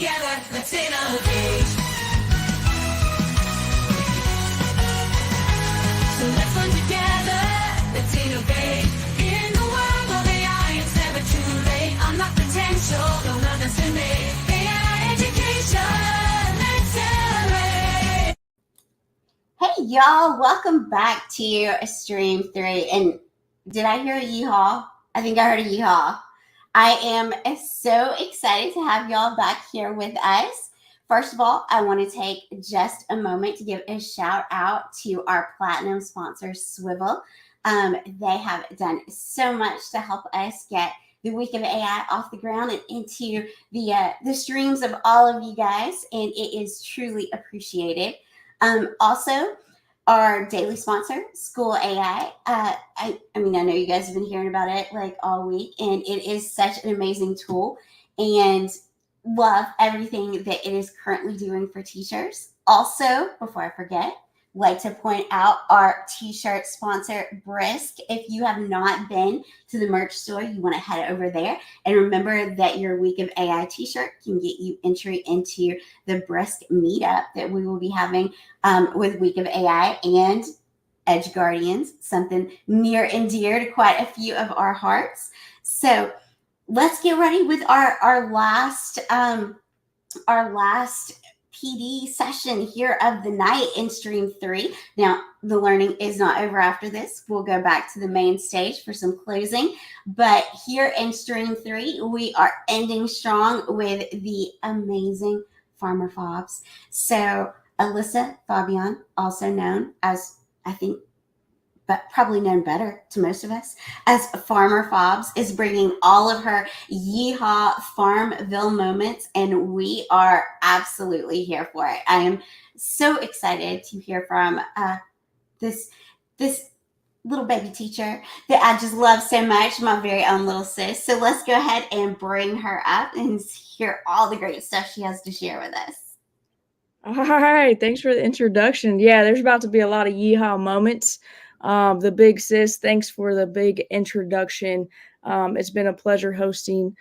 together, let's innovate. So let's learn together, let's innovate. In the world of AI, it's never too late. Unlock potential, don't underestimate. AI education, let's celebrate. Hey y'all, welcome back to Stream 3. And did I hear a yeehaw? I think I heard a yeehaw. I am so excited to have y'all back here with us. First of all, I want to take just a moment to give a shout out to our platinum sponsor, Swivel. They have done so much to help us get the week of AI off the ground and into the streams of all of you guys, and it is truly appreciated. Also, our daily sponsor, School AI. I mean, I know you guys have been hearing about it like all week, and it is such an amazing tool, and love everything that it is currently doing for teachers. Also, before I forget, like to point out our t-shirt sponsor, Brisk. If you have not been to the merch store, you want to head over there. And remember that your Week of AI t-shirt can get you entry into the Brisk meetup that we will be having with Week of AI and Edge Guardians, something near and dear to quite a few of our hearts. So let's get ready with our last PD session here of the night in Stream 3. Now, the learning is not over after this. We'll go back to the main stage for some closing. But here in Stream 3, we are ending strong with the amazing Farmer Fobs. So, Alyssa Fabian, also known as, I think, but probably known better to most of us as Farmer Fobs, is bringing all of her yeehaw Farmville moments, and we are absolutely here for it. I am so excited to hear from this little baby teacher that I just love so much, my very own little sis. So let's go ahead and bring her up and hear all the great stuff she has to share with us. All right, thanks for the introduction. Yeah, there's about to be a lot of yeehaw moments. The big sis, thanks for the big introduction. It's been a pleasure co-hosting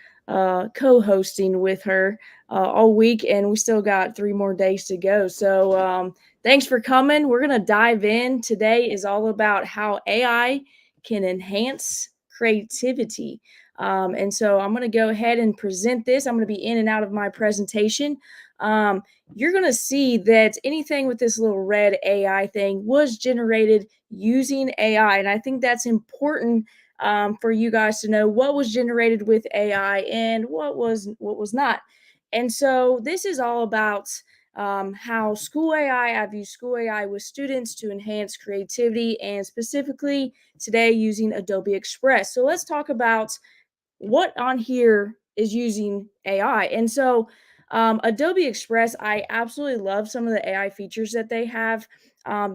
with her all week, and we still got 3 more days to go. So thanks for coming. We're going to dive in. Today is all about how AI can enhance creativity. And so I'm going to go ahead and present this. I'm going to be in and out of my presentation. You're going to see that anything with this little red AI thing was generated using AI. And I think that's important for you guys to know what was generated with AI and what was not. And so this is all about how school AI, I've used school AI with students to enhance creativity, and specifically today using Adobe Express. So let's talk about what on here is using AI. And so Adobe Express, I absolutely love some of the AI features that they have.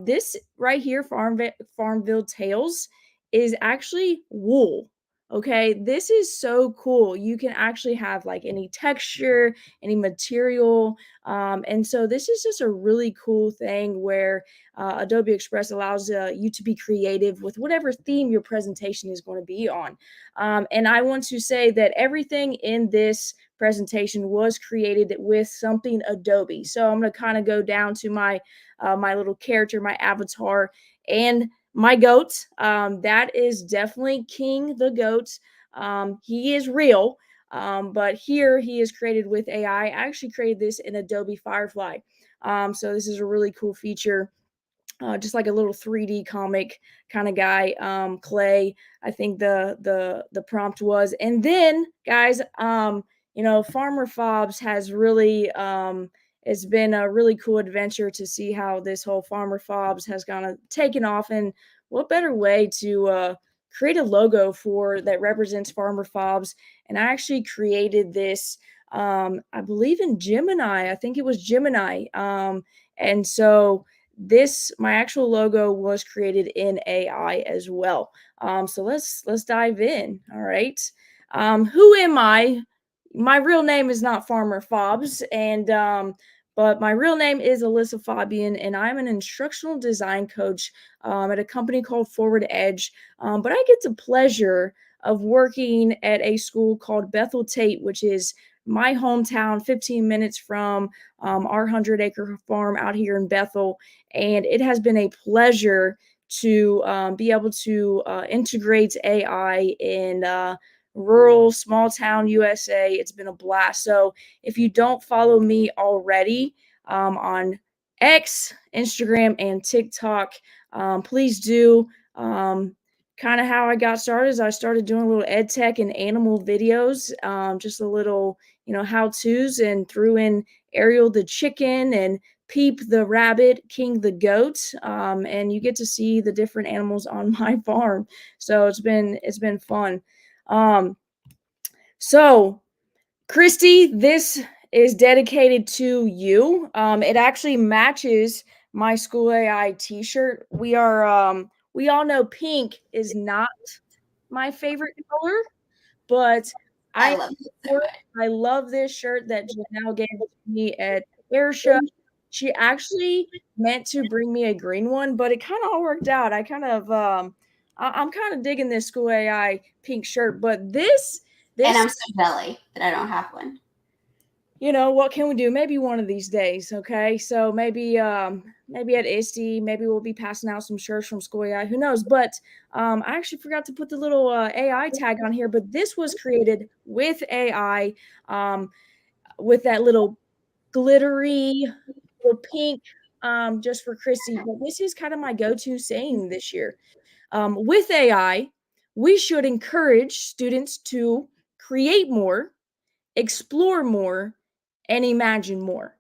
This right here, Farmville Tales, is actually wool. Okay, this is so cool. You can actually have like any texture, any material. And so this is just a really cool thing where Adobe Express allows you to be creative with whatever theme your presentation is going to be on. And I want to say that everything in this presentation was created with something Adobe. So I'm going to kind of go down to my little character, my avatar, and my goat. That is definitely King the goat. He is real, but here he is created with AI. I actually created this in Adobe Firefly. So this is a really cool feature. Just like a little 3D comic kind of guy, Clay, I think the prompt was. And then, guys, Farmer Fobs has really it's been a really cool adventure to see how this whole Farmer Fobs has kind of taken off. And what better way to create a logo for that represents Farmer Fobs? And I actually created this, I believe in Gemini. I think it was Gemini. And so my actual logo was created in AI as well. So let's dive in. All right. Who am I? My real name is not Farmer Fobs, but my real name is Alyssa Fabian, and I'm an instructional design coach at a company called Forward Edge. But I get the pleasure of working at a school called Bethel Tate, which is my hometown, 15 minutes from our 100-acre farm out here in Bethel. And it has been a pleasure to be able to integrate AI in rural, small town USA. It's been a blast. So if you don't follow me already on X, Instagram, and TikTok, please do. Kind of how I got started is I started doing a little ed tech and animal videos, just a little, how-tos, and threw in Ariel the chicken and Peep the rabbit, King the goat, and you get to see the different animals on my farm. So it's been fun. So Christy, this is dedicated to you. It actually matches my School AI T-shirt. We all know pink is not my favorite color, but I I love it so much. I love this shirt that Janelle gave to me at Air Show. She actually meant to bring me a green one, but it kind of all worked out. I'm kind of digging this School AI pink shirt, but this And this I'm so jelly that I don't have one. what can we do? Maybe one of these days, okay? So maybe at ISTE, maybe we'll be passing out some shirts from School AI. Who knows? But I actually forgot to put the little AI tag on here. But this was created with AI, with that little glittery, little pink, just for Chrissy. But this is kind of my go-to saying this year. With AI, we should encourage students to create more, explore more, and imagine more.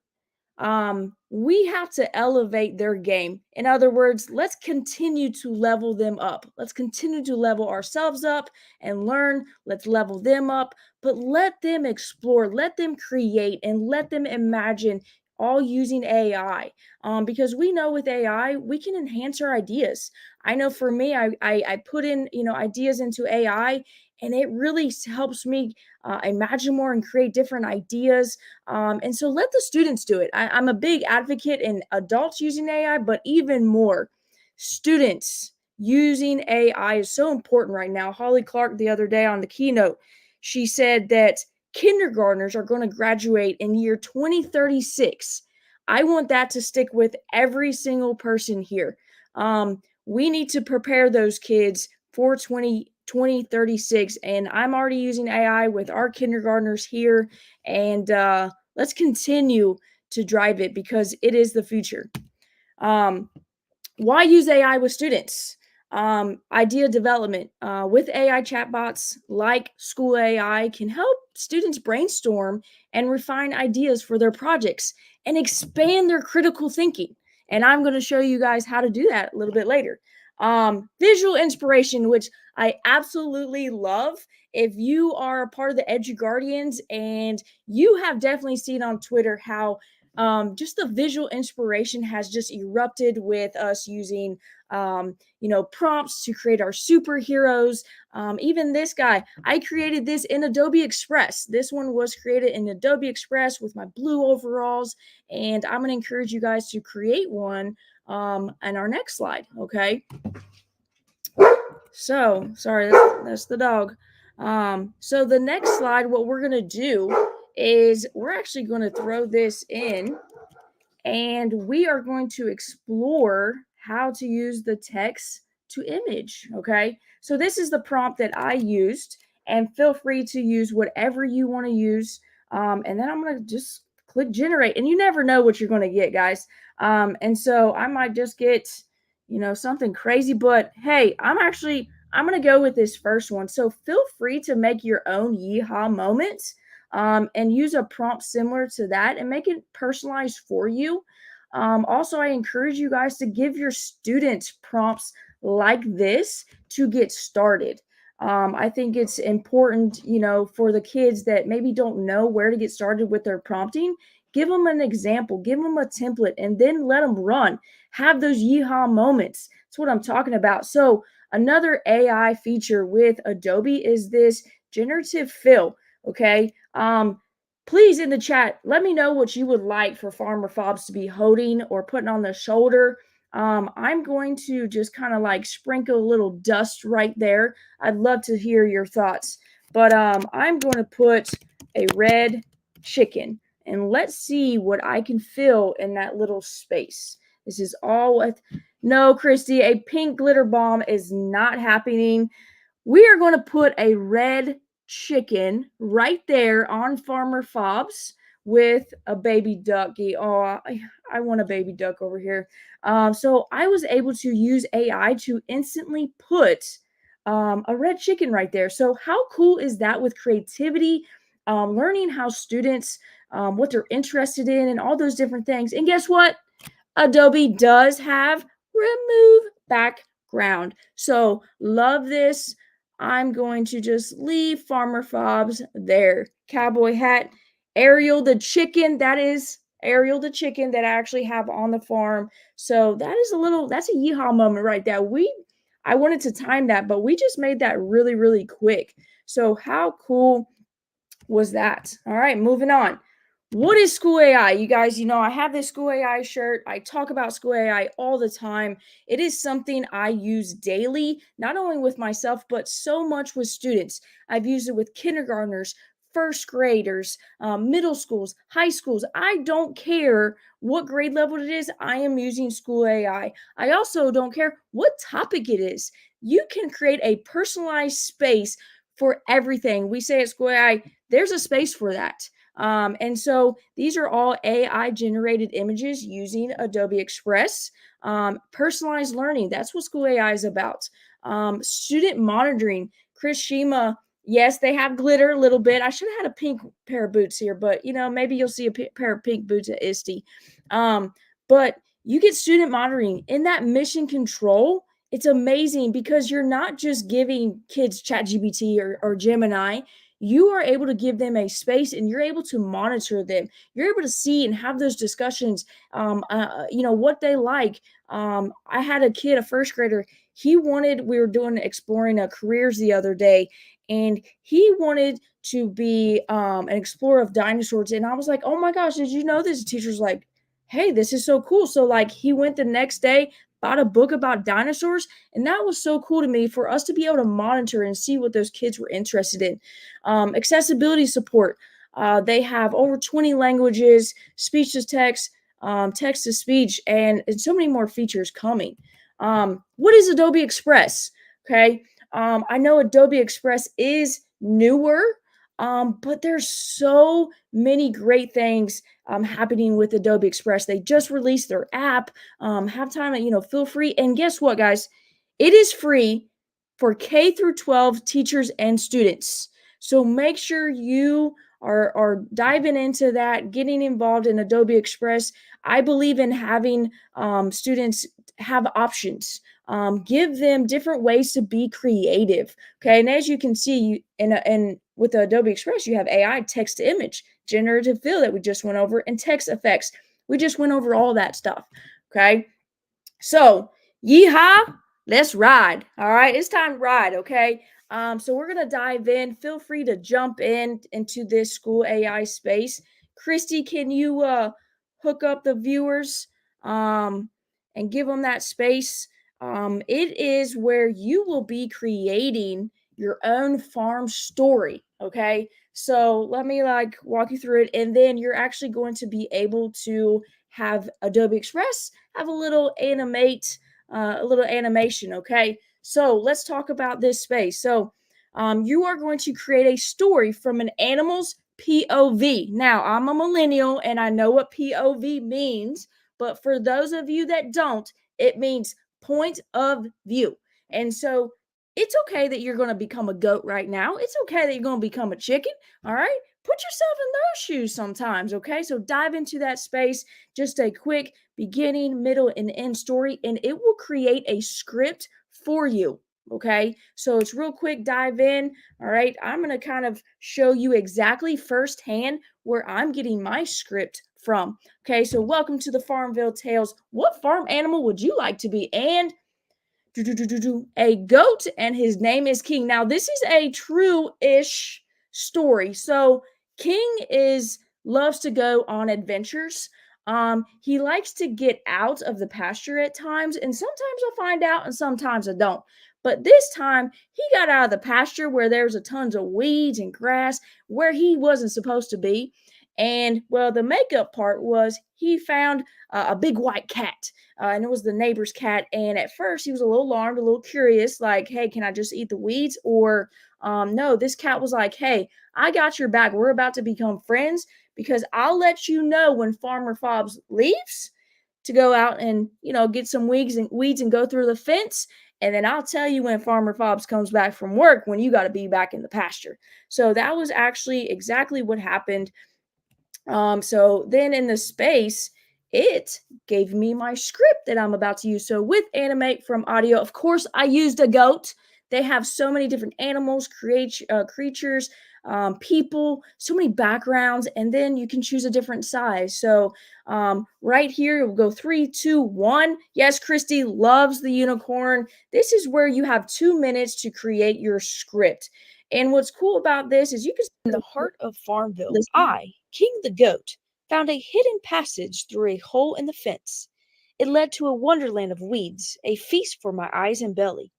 We have to elevate their game. In other words, let's continue to level them up. Let's continue to level ourselves up and learn. Let's level them up, but let them explore, let them create, and let them imagine, all using AI. Because we know with AI, we can enhance our ideas. I know for me, I put in ideas into AI, and it really helps me imagine more and create different ideas. And so let the students do it. I'm a big advocate in adults using AI, but even more students using AI is so important right now. Holly Clark, the other day on the keynote, she said that kindergartners are going to graduate in year 2036. I want that to stick with every single person here. We need to prepare those kids for 2036, and I'm already using AI with our kindergartners here, and let's continue to drive it because it is the future. Why use AI with students? Idea development with AI chatbots like School AI can help students brainstorm and refine ideas for their projects and expand their critical thinking. And I'm going to show you guys how to do that a little bit later. Visual inspiration, which I absolutely love. If you are a part of the EduGuardians, and you have definitely seen on Twitter how just the visual inspiration has just erupted with us using prompts to create our superheroes. Even this guy, I created this in Adobe Express. This one was created in Adobe Express with my blue overalls, and I'm going to encourage you guys to create one in our next slide. Okay. So sorry, that's the dog. So the next slide, what we're going to do is we're actually going to throw this in, and we are going to explore how to use the text to image. Okay, so this is the prompt that I used, and feel free to use whatever you want to use. And then I'm going to just click generate, and you never know what you're going to get, guys. And so I might just get something crazy, but hey, I'm going to go with this first one. So feel free to make your own yeehaw moments, and use a prompt similar to that and make it personalized for you. Also, I encourage you guys to give your students prompts like this to get started. I think it's important, for the kids that maybe don't know where to get started with their prompting. Give them an example, give them a template, and then let them run. Have those yeehaw moments. That's what I'm talking about. So another AI feature with Adobe is this generative fill. Okay. Please in the chat, let me know what you would like for Farmer Fobs to be holding or putting on their shoulder. I'm going to just kind of like sprinkle a little dust right there. I'd love to hear your thoughts. But I'm going to put a red chicken. And let's see what I can fill in that little space. This is all with, no, Christy, a pink glitter bomb is not happening. We are going to put a red chicken right there on Farmer Fob's with a baby ducky. Oh, I want a baby duck over here. So I was able to use AI to instantly put a red chicken right there. So how cool is that with creativity, learning how students, what they're interested in and all those different things. And guess what? Adobe does have remove background. So love this. I'm going to just leave Farmer Fob's there. Cowboy hat. Ariel the chicken. That is Ariel the chicken that I actually have on the farm. So that is that's a yeehaw moment right there. I wanted to time that, but we just made that really, really quick. So how cool was that? All right, moving on. What is School AI? You guys, I have this School AI shirt. I talk about School AI all the time. It is something I use daily, not only with myself, but so much with students. I've used it with kindergartners, first graders, middle schools, high schools. I don't care what grade level it is. I am using School AI. I also don't care what topic it is. You can create a personalized space for everything. We say at School AI, there's a space for that. And so these are all AI generated images using Adobe Express. Personalized learning, that's what School AI is about. Student monitoring, Chris Shima, yes, they have glitter a little bit. I should have had a pink pair of boots here, but maybe you'll see a pair of pink boots at ISTE. But you get student monitoring in that mission control. It's amazing because you're not just giving kids ChatGPT or Gemini. You are able to give them a space and you're able to monitor them. You're able to see and have those discussions, what they like. I had a kid, a first grader, we were doing exploring careers the other day, and he wanted to be an explorer of dinosaurs. And I was like, oh my gosh, did you know this? The teacher's like, hey, this is so cool. So like he went the next day, bought a book about dinosaurs. And that was so cool to me for us to be able to monitor and see what those kids were interested in. Accessibility support. They have over 20 languages, speech to text, text to speech, and so many more features coming. What is Adobe Express? Okay. I know Adobe Express is newer, but there's so many great things happening with Adobe Express. They just released their app. Have time, feel free. And guess what, guys? It is free for K through 12 teachers and students. So make sure you are diving into that, getting involved in Adobe Express. I believe in having students have options. Give them different ways to be creative. Okay, and as you can see, in with Adobe Express, you have AI, text to image, generative fill that we just went over, and text effects. We just went over all that stuff. Okay, so yeehaw, let's ride. All right, it's time to ride. Okay. So we're gonna dive in. Feel free to jump into this School AI space. Christy, can you hook up the viewers and give them that space? It is where you will be creating your own farm story. Okay. So let me walk you through it, and then you're actually going to be able to have Adobe Express have a little animate, a little animation. Okay. So let's talk about this space. So you are going to create a story from an animal's POV. Now, I'm a millennial and I know what POV means, but for those of you that don't, it means point of view. And so it's okay that you're going to become a goat right now. It's okay that you're going to become a chicken. All right. Put yourself in those shoes sometimes. Okay. So dive into that space, just a quick beginning, middle, and end story, and it will create a script for you. Okay. So it's real quick, dive in. All right. I'm going to kind of show you exactly firsthand where I'm getting my script from. Okay. So welcome to the Farmville Tales. What farm animal would you like to be? And a goat, and his name is King. Now, this is a true-ish story. So King loves to go on adventures. He likes to get out of the pasture at times, and sometimes I'll find out and sometimes I don't. But this time he got out of the pasture where there's a tons of weeds and grass where he wasn't supposed to be. And well, the makeup part was he found a big white cat, and it was the neighbor's cat. And at first, he was a little alarmed, a little curious, like, "Hey, can I just eat the weeds?" Or, no, this cat was like, "Hey, I got your back. We're about to become friends because I'll let you know when Farmer Fobbs leaves to go out and get some weeds and go through the fence, and then I'll tell you when Farmer Fobbs comes back from work when you got to be back in the pasture." So that was actually exactly what happened. So then in the space, it gave me my script that I'm about to use. So with Animate from Audio, of course, I used a goat. They have so many different animals, creatures, people, so many backgrounds, and then you can choose a different size. So right here, we'll go 3, 2, 1. Yes, Christy loves the unicorn. This is where you have 2 minutes to create your script. And what's cool about this is you can In the heart of Farmville, listen. I, King the Goat, found a hidden passage through a hole in the fence. It led to a wonderland of weeds, a feast for my eyes and belly.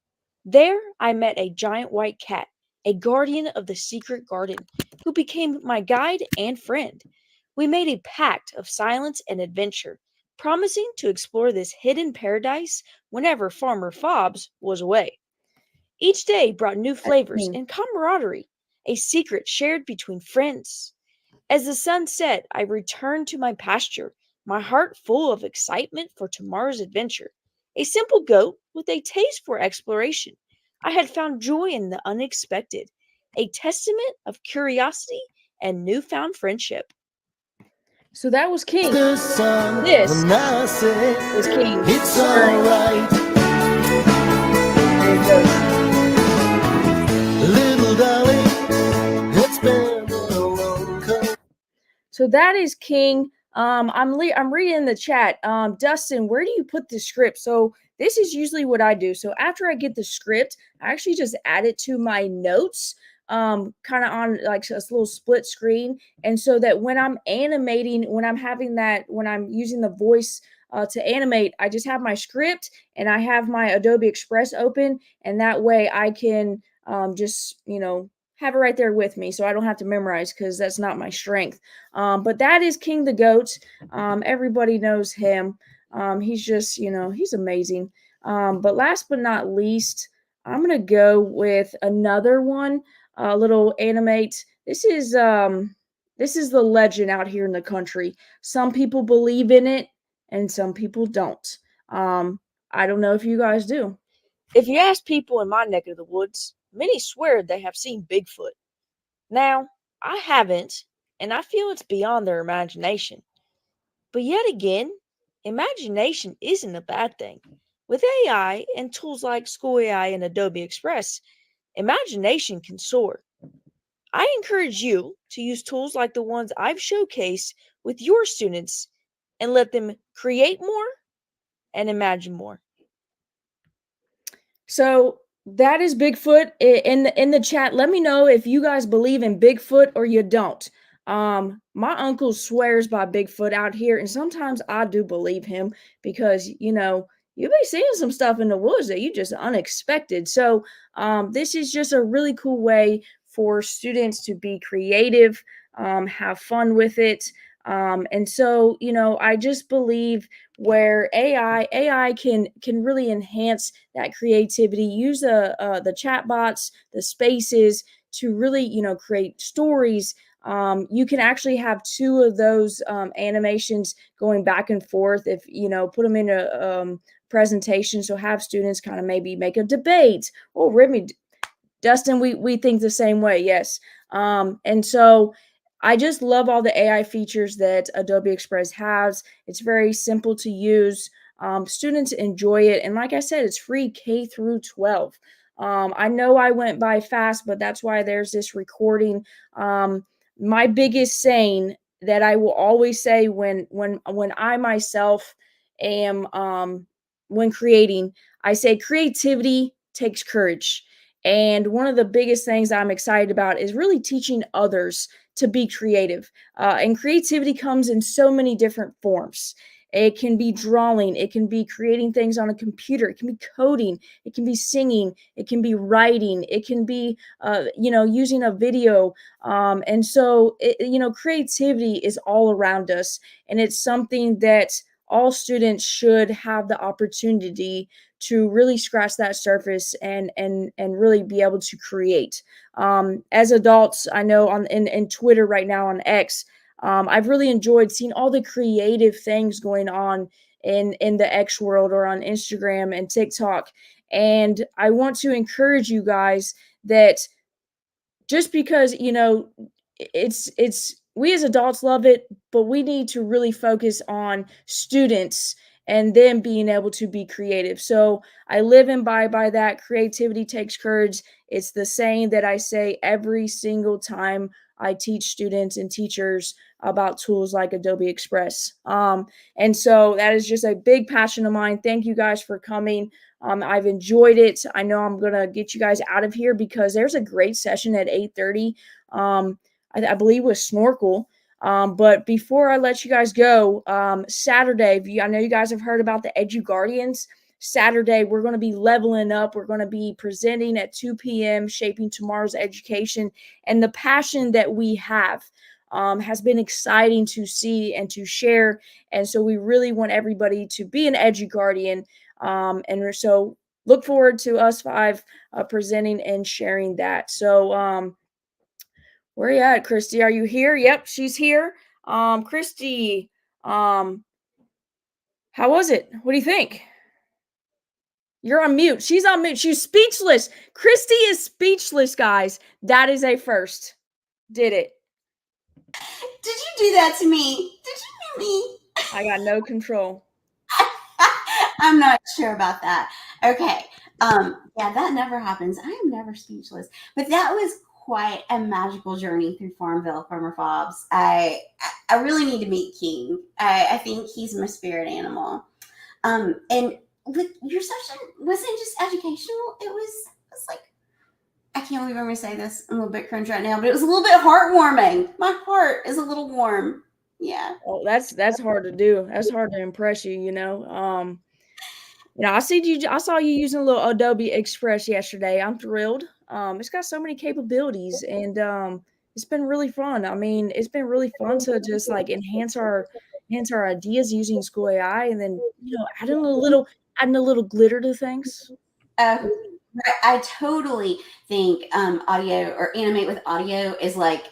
There I met a giant white cat, a guardian of the secret garden, who became my guide and friend. We made a pact of silence and adventure, promising to explore this hidden paradise whenever Farmer Fobbs was away. Each day brought new flavors and camaraderie, a secret shared between friends. As the sun set, I returned to my pasture, my heart full of excitement for tomorrow's adventure. A simple goat with a taste for exploration. I had found joy in the unexpected, a testament of curiosity and newfound friendship. So that was King. The sun This when I say is King. it's Turn. alright. There it goes. Little darling, it's been a long time. So that is King. I'm reading the chat. Dustin, where do you put the script? So this is usually what I do. So after I get the script, I actually just add it to my notes, kind of on like a little split screen, and so that when I'm animating, when I'm using the voice to animate, I just have my script and I have my Adobe Express open, and that way I can just have it right there with me, so I don't have to memorize because that's not my strength. But that is King the Goat. Everybody knows him. He's just, he's amazing. But last but not least, I'm gonna go with another one, a little animate. This is the legend out here in the country. Some people believe in it, and some people don't. I don't know if you guys do. If you ask people in my neck of the woods, many swear they have seen Bigfoot. Now, I haven't, and I feel it's beyond their imagination. But yet again, imagination isn't a bad thing. With AI and tools like School AI and Adobe Express, imagination can soar. I encourage you to use tools like the ones I've showcased with your students and let them create more and imagine more. So that is Bigfoot in the chat. Let me know if you guys believe in Bigfoot or you don't. My uncle swears by Bigfoot out here, and sometimes I do believe him because you be seeing some stuff in the woods that you just unexpected. So this is just a really cool way for students to be creative, have fun with it. And so I just believe where AI can really enhance that creativity. Use the chat bots, the spaces to really create stories. You can actually have two of those animations going back and forth if put them in a presentation. So have students kind of maybe make a debate. Oh, Remy, Dustin, we think the same way. Yes. And so I just love all the AI features that Adobe Express has. It's very simple to use. Students enjoy it. And like I said, it's free K through 12. I know I went by fast, but that's why there's this recording. My biggest saying that I will always say when I myself am when creating, I say creativity takes courage. And one of the biggest things I'm excited about is really teaching others to be creative. And creativity comes in so many different forms. It can be drawing. It can be creating things on a computer. It can be coding. It can be singing. It can be writing. It can be, using a video. And so, creativity is all around us. And it's something that all students should have the opportunity to really scratch that surface and really be able to create. As adults, I know in Twitter right now on X, I've really enjoyed seeing all the creative things going on in the X world or on Instagram and TikTok. And I want to encourage you guys that just because, it's we as adults love it, but we need to really focus on students and them being able to be creative. So I live and by that. Creativity takes courage. It's the saying that I say every single time I teach students and teachers about tools like Adobe Express. And so that is just a big passion of mine. Thank you guys for coming. I've enjoyed it. I know I'm gonna get you guys out of here because there's a great session at 8:30. I believe with snorkel. But before I let you guys go, Saturday, I know you guys have heard about the Edu Guardians. Saturday, we're going to be leveling up. We're going to be presenting at 2 p.m., shaping tomorrow's education. And the passion that we have has been exciting to see and to share. And so we really want everybody to be an Edu Guardian. And so look forward to us five presenting and sharing that. So where are you at, Christy? Are you here? Yep, she's here. Christy, how was it? What do you think? You're on mute. She's on mute. She's speechless. Christy is speechless, guys. That is a first. Did it. Did you do that to me? Did you do me? I got no control. I'm not sure about that. Okay. Yeah, that never happens. I am never speechless. But that was quite a magical journey through Farmville, Farmer Fobs. I really need to meet King. I think he's my spirit animal. And with your session wasn't just educational. It was like, I can't believe I'm going to say this. I'm a little bit cringe right now, but it was a little bit heartwarming. My heart is a little warm. Yeah. Oh, that's hard to do. That's hard to impress you, I saw you using a little Adobe Express yesterday. I'm thrilled. It's got so many capabilities, and it's been really fun. I mean, it's been really fun to just like enhance our ideas using School AI, and then adding a little glitter to things. I totally think audio or animate with audio is like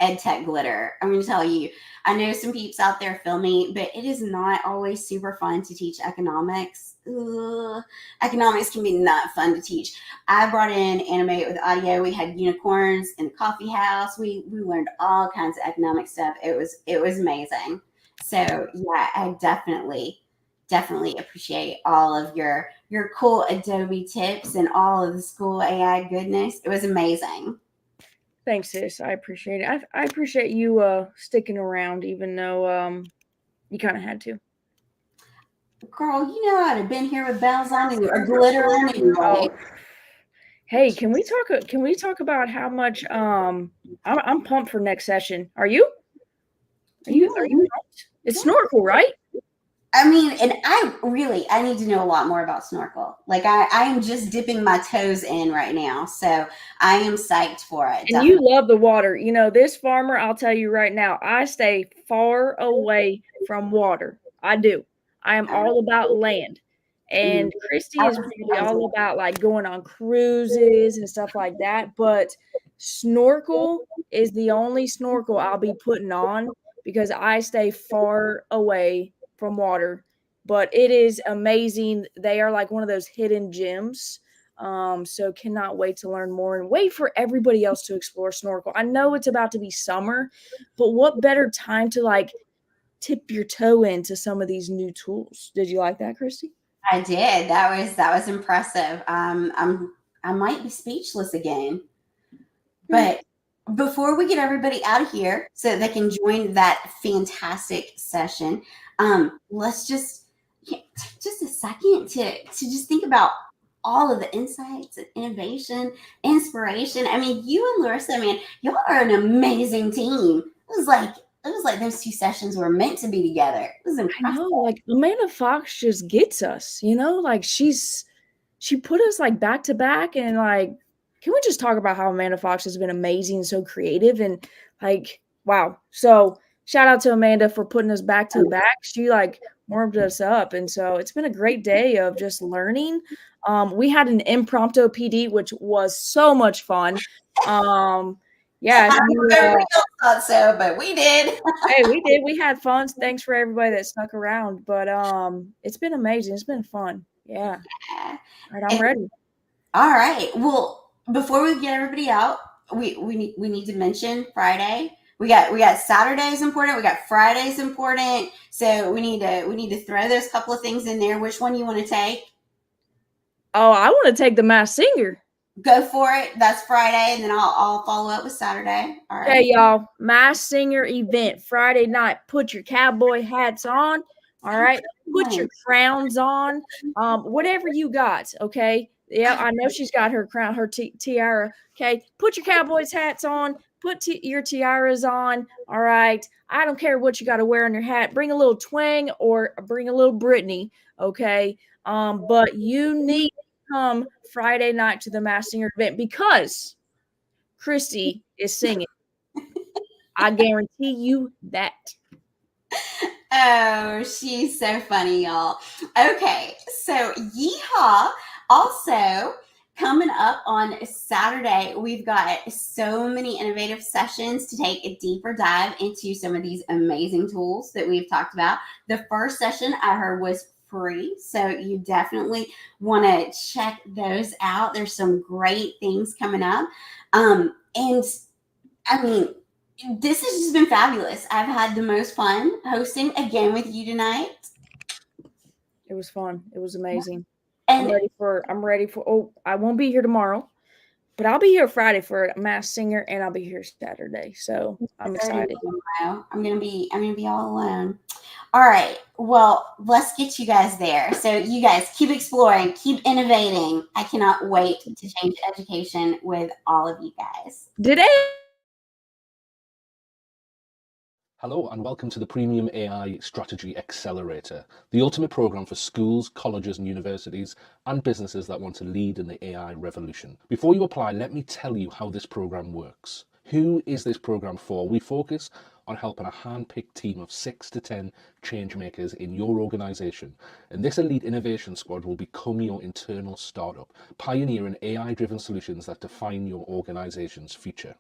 ed tech glitter. I'm going to tell you, I know some peeps out there filming, but it is not always super fun to teach economics. Ugh. Economics can be not fun to teach. I brought in Animate with audio. We had unicorns in the coffee house. We learned all kinds of economic stuff. It was amazing. So yeah, I definitely appreciate all of your cool Adobe tips and all of the School AI goodness. It was amazing. Thanks, sis. I appreciate it. I appreciate you sticking around, even though you kind of had to. Girl, I'd have been here with bells on and a glitter on anyway. Oh. Hey, can we talk about how much I'm pumped for next session? Are you? Are you pumped? It's snorkel, right? I mean, and I need to know a lot more about snorkel. Like I am just dipping my toes in right now. So I am psyched for it. And definitely. You love the water. This farmer, I'll tell you right now, I stay far away from water. I do. I am all about land. And Christy is probably all about like going on cruises and stuff like that. But snorkel is the only snorkel I'll be putting on because I stay far away from water. But it is amazing. They are like one of those hidden gems. So cannot wait to learn more and wait for everybody else to explore snorkel. I know it's about to be summer, but what better time to like tip your toe into some of these new tools? Did you like that, Christy? I did. That was impressive. I might be speechless again. But before we get everybody out of here so they can join that fantastic session, let's just take just a second to just think about all of the insights and innovation, inspiration. I mean, you and Larissa, man, y'all are an amazing team. It was like was like those two sessions were meant to be together. It was I impressive. know, like Amanda Fox just gets us, like she put us like back to back, and like, can we just talk about how Amanda Fox has been amazing and so creative and like, wow. So shout out to Amanda for putting us back to back. She like warmed us up. And so it's been a great day of just learning. We had an impromptu PD, which was so much fun. Yeah, I don't know if we all thought so, but we did. hey, we did. We had fun. Thanks for everybody that stuck around. But it's been amazing. It's been fun. Yeah. All right, I'm ready. All right. Well, before we get everybody out, we need to mention Friday. We got Saturday's important. We got Friday's important. So we need to throw those couple of things in there. Which one you want to take? Oh, I want to take the Masked Singer. Go for it. That's Friday, and then I'll follow up with Saturday. All right. Okay, y'all. Masked Singer event Friday night. Put your cowboy hats on. All right. Put your crowns on. Whatever you got. Okay. Yeah, I know she's got her crown, her tiara. Okay. Put your cowboys hats on. Put your tiaras on. All right. I don't care what you got to wear on your hat. Bring a little twang or bring a little Brittany. Okay. But you need to come Friday night to the Masked Singer event because Christy is singing. I guarantee you that. Oh, she's so funny, y'all. Okay, so yeehaw. Also, coming up on Saturday, we've got so many innovative sessions to take a deeper dive into some of these amazing tools that we've talked about. The first session I heard was free, so you definitely want to check those out. There's some great things coming up. And I mean, this has just been fabulous. I've had the most fun hosting again with you tonight. It was fun. It was amazing. And I'm ready for I won't be here tomorrow, but I'll be here Friday for a Masked Singer and I'll be here Saturday. So I'm excited. I'm gonna be all alone. All right. Well, let's get you guys there. So you guys keep exploring, keep innovating. I cannot wait to change education with all of you guys. Hello and welcome to the Premium AI Strategy Accelerator, the ultimate program for schools, colleges and universities and businesses that want to lead in the AI revolution. Before you apply, let me tell you how this program works. Who is this program for? We focus on helping a hand-picked team of 6 to 10 change makers in your organization. And this elite innovation squad will become your internal startup, pioneering AI-driven solutions that define your organization's future.